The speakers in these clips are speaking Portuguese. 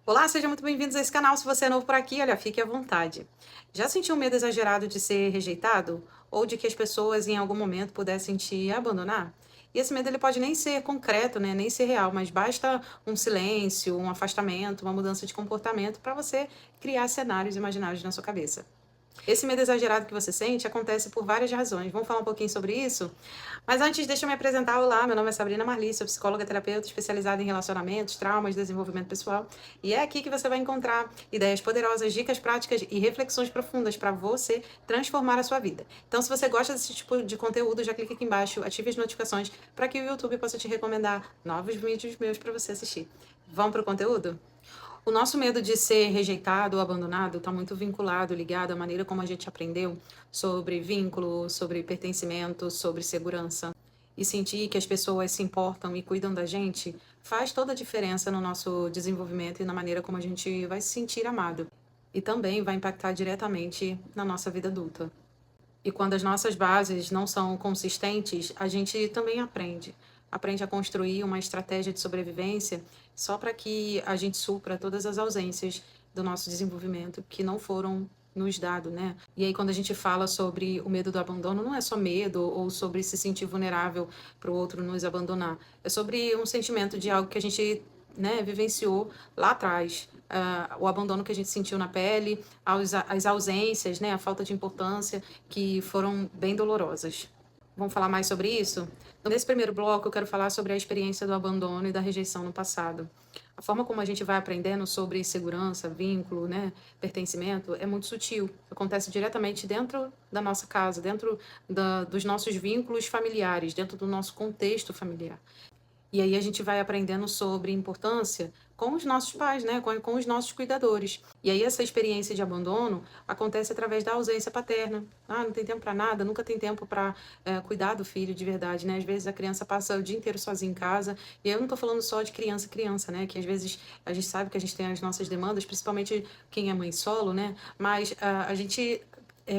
Olá, sejam muito bem-vindos a esse canal. Se você é novo por aqui, olha, fique à vontade. Já sentiu medo exagerado de ser rejeitado? Ou de que as pessoas em algum momento pudessem te abandonar? E esse medo ele pode nem ser concreto, né? Nem ser real, mas basta um silêncio, um afastamento, uma mudança de comportamento para você criar cenários imaginários na sua cabeça. Esse medo exagerado que você sente acontece por várias razões. Vamos falar um pouquinho sobre isso? Mas antes, deixa eu me apresentar. Olá, meu nome é Sabrina Marli, sou psicóloga terapeuta especializada em relacionamentos, traumas, desenvolvimento pessoal. E é aqui que você vai encontrar ideias poderosas, dicas práticas e reflexões profundas para você transformar a sua vida. Então, se você gosta desse tipo de conteúdo, já clica aqui embaixo, ative as notificações para que o YouTube possa te recomendar novos vídeos meus para você assistir. Vamos para o conteúdo? O nosso medo de ser rejeitado ou abandonado está muito vinculado, ligado à maneira como a gente aprendeu sobre vínculo, sobre pertencimento, sobre segurança. E sentir que as pessoas se importam e cuidam da gente faz toda a diferença no nosso desenvolvimento e na maneira como a gente vai se sentir amado. E também vai impactar diretamente na nossa vida adulta. E quando as nossas bases não são consistentes, a gente também aprende. Aprende a construir uma estratégia de sobrevivência só para que a gente supra todas as ausências do nosso desenvolvimento que não foram nos dados, né? E aí, quando a gente fala sobre o medo do abandono, não é só medo ou sobre se sentir vulnerável para o outro nos abandonar. É sobre um sentimento de algo que a gente, né, vivenciou lá atrás. O abandono que a gente sentiu na pele, as ausências, né, a falta de importância, que foram bem dolorosas. Vamos falar mais sobre isso? Então, nesse primeiro bloco, eu quero falar sobre a experiência do abandono e da rejeição no passado. A forma como a gente vai aprendendo sobre segurança, vínculo, né, pertencimento, é muito sutil. Acontece diretamente dentro da nossa casa, dentro dos nossos vínculos familiares, dentro do nosso contexto familiar. E aí a gente vai aprendendo sobre importância com os nossos pais, né? Com os nossos cuidadores. E aí essa experiência de abandono acontece através da ausência paterna. Ah, não tem tempo para nada, nunca tem tempo para cuidar do filho de verdade, né? Às vezes a criança passa o dia inteiro sozinha em casa. E eu não estou falando só de criança, né? Que às vezes a gente sabe que a gente tem as nossas demandas, principalmente quem é mãe solo, né? Mas a gente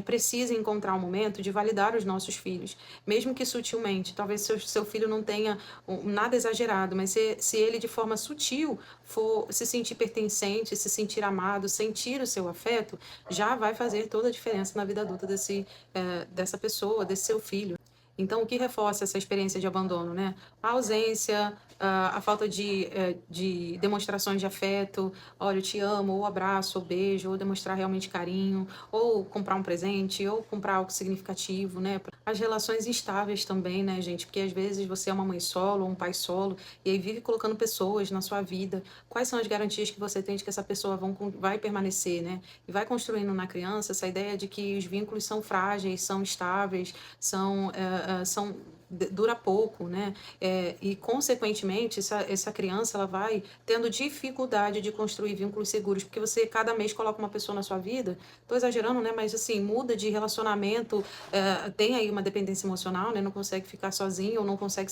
precisa encontrar um momento de validar os nossos filhos, mesmo que sutilmente. Talvez seu filho não tenha nada exagerado, mas se ele de forma sutil for se sentir pertencente, se sentir amado, sentir o seu afeto, já vai fazer toda a diferença na vida adulta dessa pessoa, desse seu filho. Então, o que reforça essa experiência de abandono, né? A ausência, a falta de demonstrações de afeto, olha, eu te amo, ou abraço, ou beijo, ou demonstrar realmente carinho, ou comprar um presente, ou comprar algo significativo, né? As relações instáveis também, né, gente? Porque às vezes você é uma mãe solo, ou um pai solo, e aí vive colocando pessoas na sua vida. Quais são as garantias que você tem de que essa pessoa vai permanecer, né? E vai construindo na criança essa ideia de que os vínculos são frágeis, são estáveis, dura pouco, né? E consequentemente essa criança ela vai tendo dificuldade de construir vínculos seguros, porque você cada mês coloca uma pessoa na sua vida. Tô exagerando, né? Mas assim muda de relacionamento, tem aí uma dependência emocional, né? Não consegue ficar sozinho, ou não consegue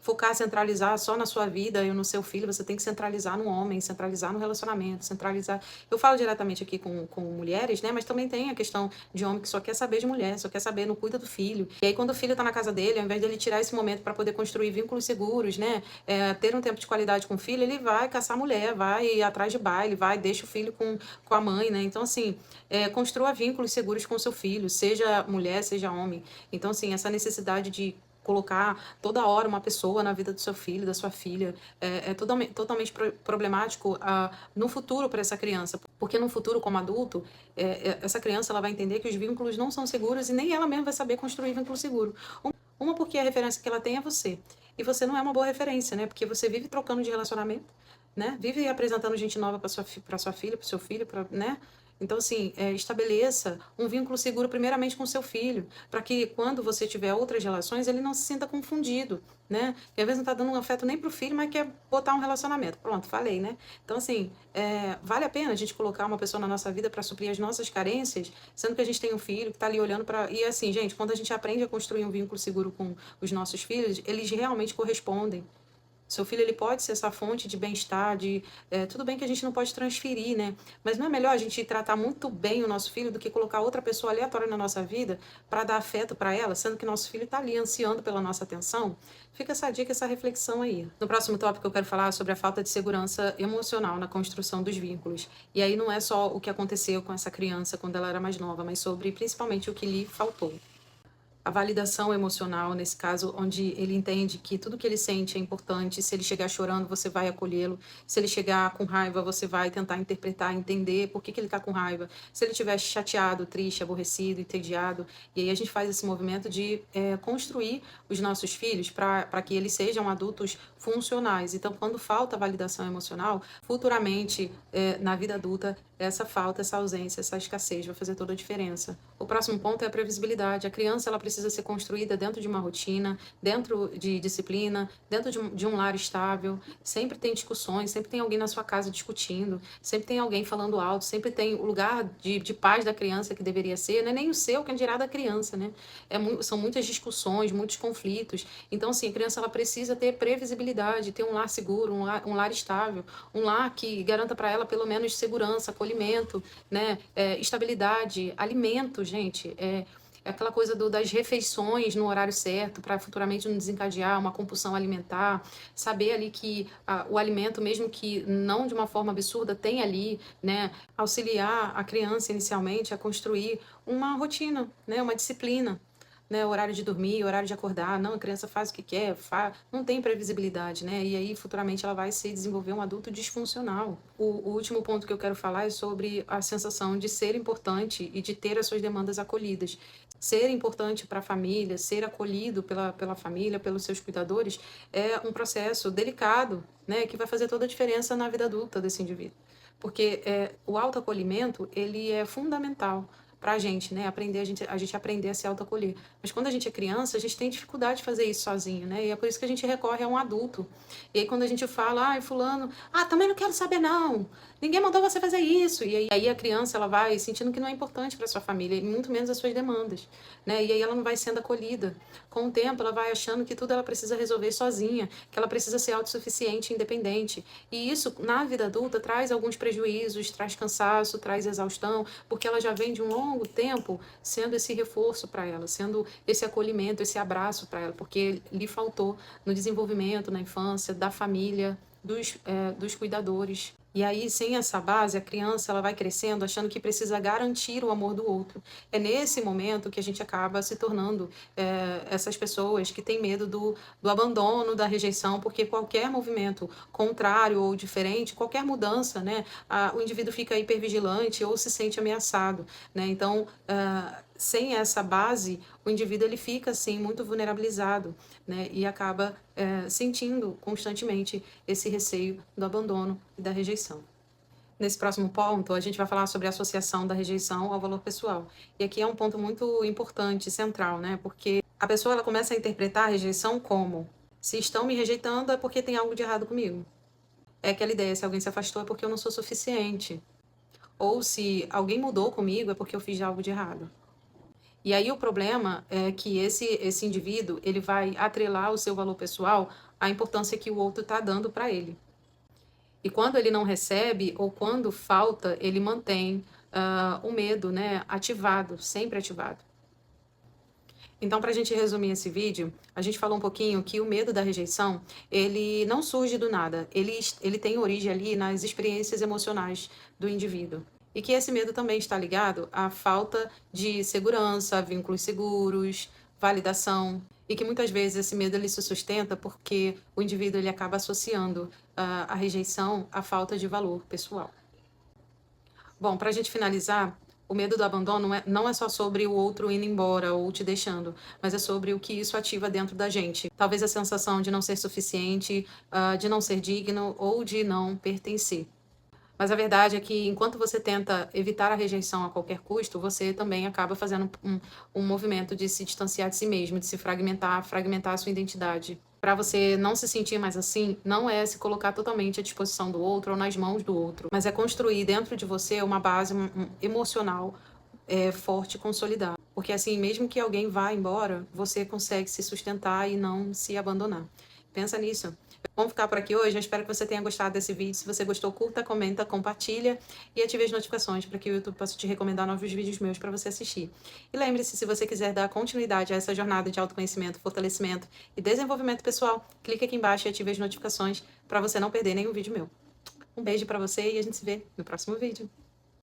focar, centralizar só na sua vida e no seu filho. Você tem que centralizar no homem, centralizar no relacionamento, centralizar. Eu falo diretamente aqui com mulheres, né? Mas também tem a questão de homem que só quer saber de mulher, só quer saber, não cuida do filho. E aí, quando o filho tá na casa dele, ao invés dele tirar esse momento para poder construir vínculos seguros, né? Ter um tempo de qualidade com o filho, ele vai caçar mulher, vai ir atrás de baile, vai, deixa o filho com a mãe, né? Então, assim, construa vínculos seguros com o seu filho, seja mulher, seja homem. Então, assim, essa necessidade de colocar toda hora uma pessoa na vida do seu filho, da sua filha, é totalmente problemático no futuro para essa criança. Porque no futuro, como adulto, essa criança ela vai entender que os vínculos não são seguros e nem ela mesma vai saber construir vínculo seguro. Uma porque a referência que ela tem é você. E você não é uma boa referência, né? Porque você vive trocando de relacionamento, né? Vive apresentando gente nova para sua filha, para o seu filho, né? Então, assim, estabeleça um vínculo seguro primeiramente com o seu filho, para que quando você tiver outras relações, ele não se sinta confundido, né? E às vezes não está dando um afeto nem pro filho, mas quer botar um relacionamento. Pronto, falei, né? Então, assim, vale a pena a gente colocar uma pessoa na nossa vida para suprir as nossas carências, sendo que a gente tem um filho que está ali olhando para... E assim, gente, quando a gente aprende a construir um vínculo seguro com os nossos filhos, eles realmente correspondem. Seu filho, ele pode ser essa fonte de bem-estar, tudo bem que a gente não pode transferir, né? Mas não é melhor a gente tratar muito bem o nosso filho do que colocar outra pessoa aleatória na nossa vida para dar afeto para ela, sendo que nosso filho está ali ansiando pela nossa atenção? Fica essa dica, essa reflexão aí. No próximo tópico eu quero falar sobre a falta de segurança emocional na construção dos vínculos. E aí não é só o que aconteceu com essa criança quando ela era mais nova, mas sobre principalmente o que lhe faltou. A validação emocional, nesse caso, onde ele entende que tudo que ele sente é importante. Se ele chegar chorando, você vai acolhê-lo. Se ele chegar com raiva, você vai tentar interpretar, entender por que ele está com raiva. Se ele estiver chateado, triste, aborrecido, entediado. E aí a gente faz esse movimento de construir os nossos filhos para que eles sejam adultos funcionais. Então, quando falta validação emocional, futuramente, na vida adulta, essa falta, essa ausência, essa escassez vai fazer toda a diferença. O próximo ponto é a previsibilidade. A criança, ela precisa ser construída dentro de uma rotina, dentro de disciplina, dentro de um lar estável. Sempre tem discussões, sempre tem alguém na sua casa discutindo, sempre tem alguém falando alto, sempre tem o lugar de paz da criança que deveria ser, não é nem o seu, que é dirá da criança, né? São muitas discussões, muitos conflitos. Então, assim, a criança, ela precisa ter previsibilidade, ter um lar seguro, um lar estável, um lar que garanta para ela pelo menos segurança, acolhimento, né? Estabilidade, alimento, gente. É aquela coisa das refeições no horário certo, para futuramente não desencadear uma compulsão alimentar, saber ali que o alimento, mesmo que não de uma forma absurda, tem ali, né? Auxiliar a criança inicialmente a construir uma rotina, né? Uma disciplina. Né, horário de dormir, horário de acordar, não, a criança faz o que quer, não tem previsibilidade, né, e aí futuramente ela vai se desenvolver um adulto disfuncional. O último ponto que eu quero falar é sobre a sensação de ser importante e de ter as suas demandas acolhidas. Ser importante para a família, ser acolhido pela família, pelos seus cuidadores, é um processo delicado, né, que vai fazer toda a diferença na vida adulta desse indivíduo. Porque o autoacolhimento, ele é fundamental para a gente, né? A gente aprender a se autoacolher. Mas quando a gente é criança, a gente tem dificuldade de fazer isso sozinho, né? E é por isso que a gente recorre a um adulto. E aí quando a gente fala, ai, fulano, também não quero saber não. Ninguém mandou você fazer isso. E aí a criança, ela vai sentindo que não é importante para sua família, e muito menos as suas demandas, né? E aí ela não vai sendo acolhida. Com o tempo, ela vai achando que tudo ela precisa resolver sozinha, que ela precisa ser autossuficiente, independente. E isso, na vida adulta, traz alguns prejuízos, traz cansaço, traz exaustão, porque ela já vem de um longo tempo sendo esse reforço para ela, sendo esse acolhimento, esse abraço para ela, porque lhe faltou no desenvolvimento, na infância, da família, dos cuidadores. E aí, sem essa base, a criança ela vai crescendo achando que precisa garantir o amor do outro. É nesse momento que a gente acaba se tornando essas pessoas que têm medo do abandono, da rejeição, porque qualquer movimento contrário ou diferente, qualquer mudança, né, o indivíduo fica hipervigilante ou se sente ameaçado, né? Então, sem essa base, o indivíduo ele fica assim muito vulnerabilizado, né, e acaba sentindo constantemente esse receio do abandono e da rejeição. Nesse próximo ponto, a gente vai falar sobre a associação da rejeição ao valor pessoal. E aqui é um ponto muito importante, central, né? Porque a pessoa ela começa a interpretar a rejeição como: se estão me rejeitando é porque tem algo de errado comigo. É aquela ideia, se alguém se afastou é porque eu não sou suficiente. Ou se alguém mudou comigo é porque eu fiz algo de errado. E aí o problema é que esse indivíduo, ele vai atrelar o seu valor pessoal à importância que o outro está dando para ele. E quando ele não recebe, ou quando falta, ele mantém o medo, né, ativado, sempre ativado. Então, para a gente resumir esse vídeo, a gente falou um pouquinho que o medo da rejeição, ele não surge do nada. Ele tem origem ali nas experiências emocionais do indivíduo. E que esse medo também está ligado à falta de segurança, vínculos seguros, validação. E que muitas vezes esse medo ele se sustenta porque o indivíduo ele acaba associando a rejeição à falta de valor pessoal. Bom, para a gente finalizar, o medo do abandono não é só sobre o outro indo embora ou te deixando, mas é sobre o que isso ativa dentro da gente. Talvez a sensação de não ser suficiente, de não ser digno ou de não pertencer. Mas a verdade é que enquanto você tenta evitar a rejeição a qualquer custo, você também acaba fazendo um movimento de se distanciar de si mesmo, de se fragmentar a sua identidade. Para você não se sentir mais assim, não é se colocar totalmente à disposição do outro ou nas mãos do outro, mas é construir dentro de você uma base emocional forte e consolidada. Porque assim, mesmo que alguém vá embora, você consegue se sustentar e não se abandonar. Pensa nisso. Vamos ficar por aqui hoje. Eu espero que você tenha gostado desse vídeo. Se você gostou, curta, comenta, compartilha e ative as notificações para que o YouTube possa te recomendar novos vídeos meus para você assistir. E lembre-se, se você quiser dar continuidade a essa jornada de autoconhecimento, fortalecimento e desenvolvimento pessoal, clique aqui embaixo e ative as notificações para você não perder nenhum vídeo meu. Um beijo para você e a gente se vê no próximo vídeo.